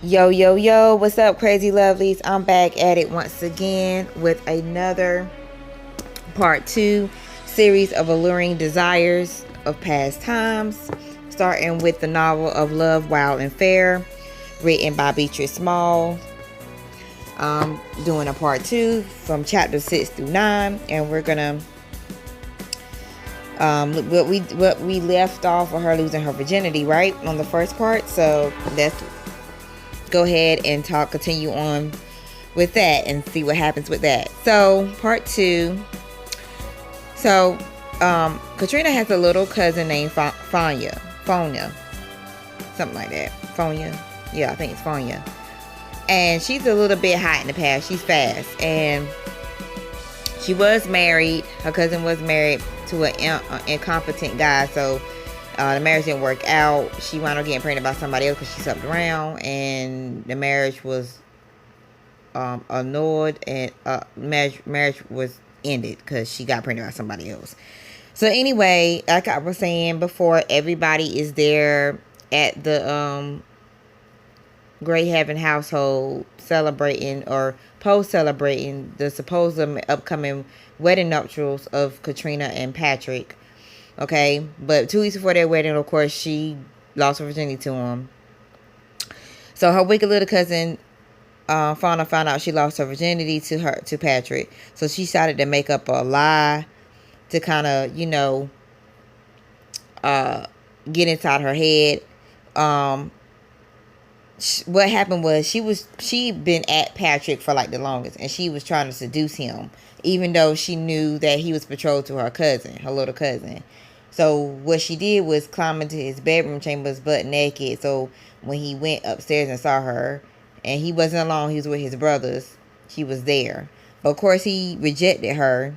Yo, yo, yo, what's up, crazy lovelies? I'm back at it once again with another part two series of alluring desires of past times, starting with the novel of Love, Wild, and Fair, written by Beatrice Small. Doing a part two from chapter 6 through 9, and we're gonna what we left off with her losing her virginity, right, on the first part. So let's go ahead and continue on with that and see what happens with that. So part two. So Katrina has a little cousin named Fonya, something like that. Fonya, yeah, I think it's Fonya. And she's a little bit hot in the past. She's fast, and she was married. Her cousin was married to an incompetent guy, so the marriage didn't work out. She wound up getting pregnant by somebody else because she slept around, and the marriage was annulled, and marriage was ended because she got pregnant by somebody else. So anyway, like I was saying before, everybody is there at the Grey Heaven household celebrating or post-celebrating the supposed upcoming wedding nuptials of Katrina and Patrick. Okay, but 2 weeks before their wedding, of course, she lost her virginity to him. So her wicked little cousin found out she lost her virginity to Patrick. So she decided to make up a lie to kind of, get inside her head. What happened was she'd been at Patrick for like the longest, and she was trying to seduce him, even though she knew that he was betrothed to her cousin, her little cousin. So what she did was climb into his bedroom chambers butt naked. So when he went upstairs and saw her, and he wasn't alone, he was with his brothers, she was there. But of course he rejected her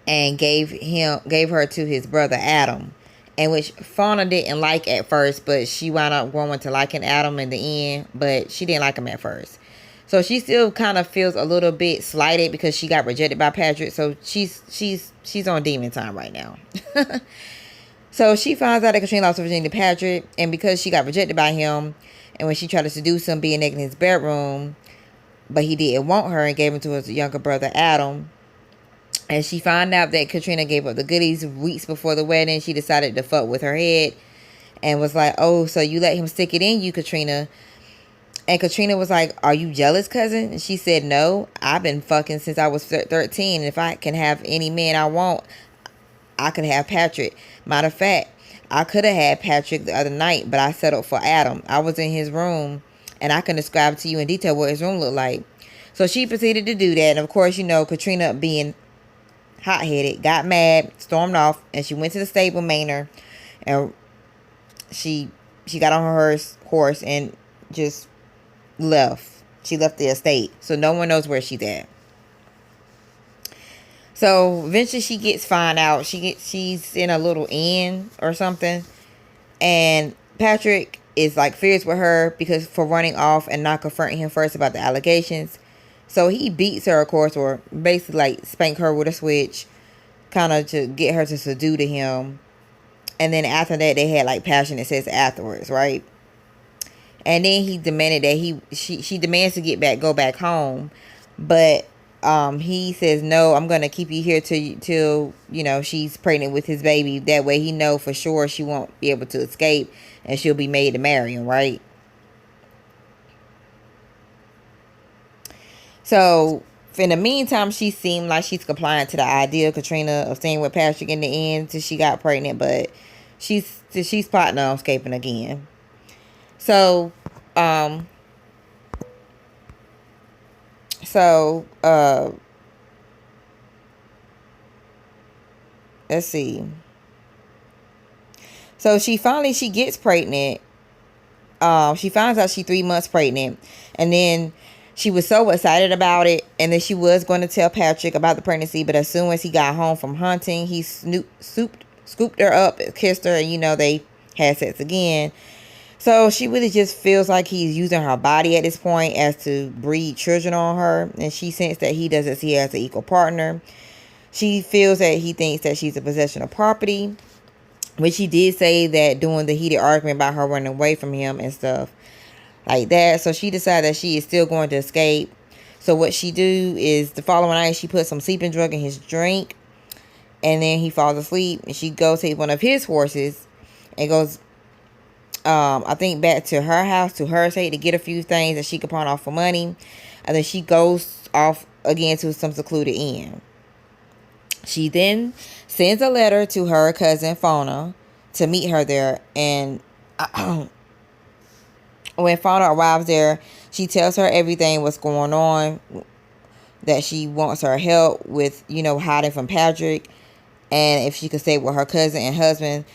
and gave her to his brother Adam, and which Fauna didn't like at first, but she wound up growing to liking Adam in the end, but she didn't like him at first. So she still kind of feels a little bit slighted because she got rejected by Patrick. So she's on demon time right now. So she finds out that Katrina lost her virginity to Patrick, and because she got rejected by him, and when she tried to seduce him being naked in his bedroom, but he didn't want her and gave him to his younger brother Adam. And she found out that Katrina gave up the goodies weeks before the wedding. She decided to fuck with her head and was like, "Oh, so you let him stick it in you, Katrina?" And Katrina was like, "Are you jealous, cousin?" And she said, "No, I've been fucking since I was 13. If I can have any man I want, I could have Patrick. Matter of fact, I could have had Patrick the other night, but I settled for Adam. I was in his room, and I can describe to you in detail what his room looked like." So she proceeded to do that. And of course, Katrina being hot-headed, got mad, stormed off, and she went to the stable manor, and she got on her horse and just left. She left the estate, so no one knows where she's at. So eventually she gets found out. She's in a little inn or something, and Patrick is like furious with her because for running off and not confronting him first about the allegations. So he beats her, of course, or basically like spank her with a switch, kind of to get her to subdue to him. And then after that, they had like passionate sex afterwards, right? And then he demanded that she demands to go back home, but he says no. I'm gonna keep you here till she's pregnant with his baby. That way he know for sure she won't be able to escape, and she'll be made to marry him, right? So, in the meantime, she seemed like she's compliant to the idea of Katrina of staying with Patrick in the end till she got pregnant, but she's plotting on escaping again. So, let's see. So she gets pregnant. She finds out she's 3 months pregnant, and then she was so excited about it, and then she was going to tell Patrick about the pregnancy, but as soon as he got home from hunting, he scooped her up, kissed her, and they had sex again. So she really just feels like he's using her body at this point as to breed children on her, and she sensed that he doesn't see her as an equal partner. She feels that he thinks that she's a possession of property, which he did say that during the heated argument about her running away from him and stuff. like that. So she decided that she is still going to escape. So what she do is the following night she puts some sleeping drug in his drink, and then he falls asleep, and she goes take one of his horses and goes I think back to her house, to her estate, to get a few things that she could pawn off for money. And then she goes off again to some secluded inn. She then sends a letter to her cousin Fauna to meet her there. And when Fauna arrives there, she tells her everything what's going on, that she wants her help with, hiding from Patrick, and if she could stay with her cousin and husband.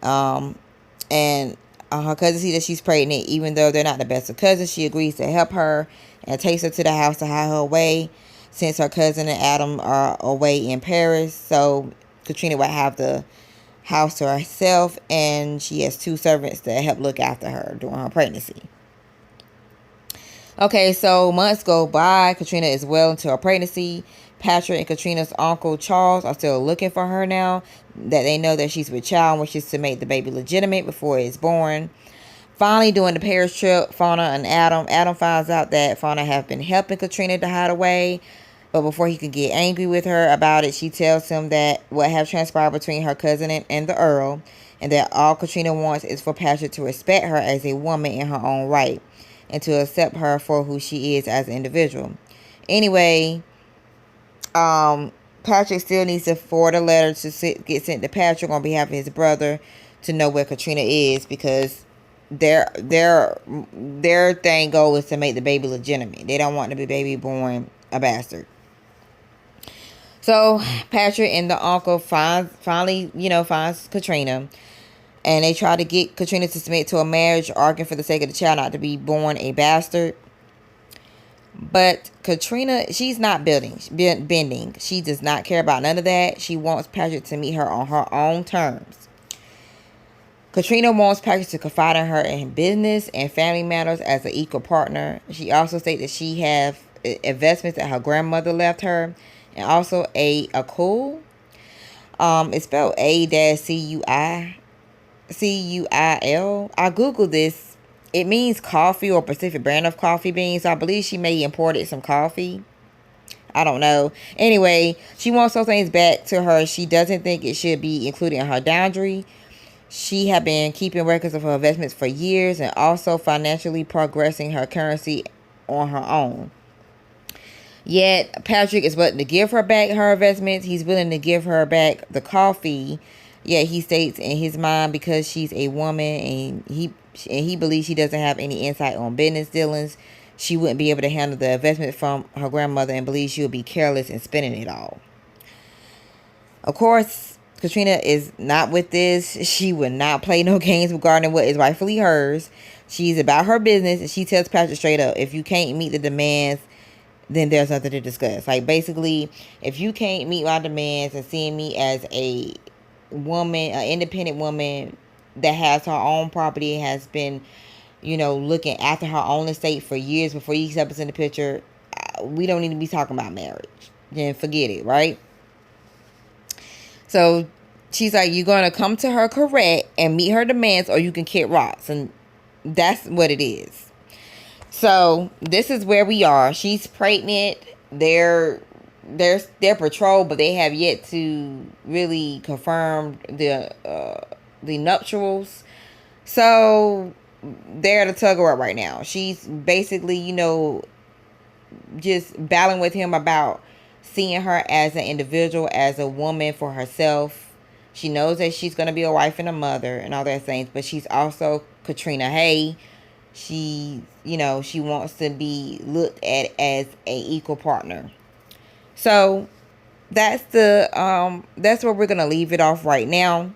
And her cousin sees that she's pregnant. Even though they're not the best of cousins, she agrees to help her and takes her to the house to hide her away, since her cousin and Adam are away in Paris. So Katrina would have the house to herself, and she has 2 servants that help look after her during her pregnancy. Okay, so months go by. Katrina is well into her pregnancy. Patrick and Katrina's uncle Charles are still looking for her now that they know that she's with child, which is to make the baby legitimate before it's born. Finally, during the Paris trip, Fauna and Adam finds out that Fauna have been helping Katrina to hide away. But before he could get angry with her about it, she tells him that what have transpired between her cousin and the Earl, and that all Katrina wants is for Patrick to respect her as a woman in her own right, and to accept her for who she is as an individual. Anyway, Patrick still needs to forward a letter to get sent to Patrick on behalf of his brother to know where Katrina is, because their thing goal is to make the baby legitimate. They don't want the baby born a bastard. So Patrick and the uncle finally finds Katrina, and they try to get Katrina to submit to a marriage, arguing for the sake of the child not to be born a bastard. But Katrina, she's not bending. She does not care about none of that. She wants Patrick to meet her on her own terms. Katrina wants Patrick to confide in her in business and family matters as an equal partner. She also states that she have investments that her grandmother left her, and also a cool. It's spelled A-C-U-I-C-U-I-L. I googled this. It means coffee or Pacific brand of coffee beans. So I believe she may imported some coffee. I don't know. Anyway, she wants those things back to her. She doesn't think it should be included in her dowry. She had been keeping records of her investments for years, and also financially progressing her currency on her own. Yet Patrick is willing to give her back her investments. He's willing to give her back the coffee. Yet he states in his mind, because she's a woman and he believes she doesn't have any insight on business dealings, she wouldn't be able to handle the investment from her grandmother, and believes she would be careless in spending it all. Of course, Katrina is not with this. She would not play no games regarding what is rightfully hers. She's about her business, and she tells Patrick straight up, if you can't meet the demands, then there's nothing to discuss. Like, basically, if you can't meet my demands and seeing me as a woman, an independent woman that has her own property, has been, looking after her own estate for years before you step us in the picture, we don't need to be talking about marriage. Then forget it, right? So she's like, you're going to come to her correct and meet her demands, or you can kick rocks. And that's what it is. So this is where we are. She's pregnant. They're betrothed, but they have yet to really confirm the nuptials. So they're at a tug of war right now. She's basically, just battling with him about seeing her as an individual, as a woman for herself. She knows that she's going to be a wife and a mother and all that things, but she's also Katrina Hay. She wants to be looked at as a equal partner. So that's where we're going to leave it off right now.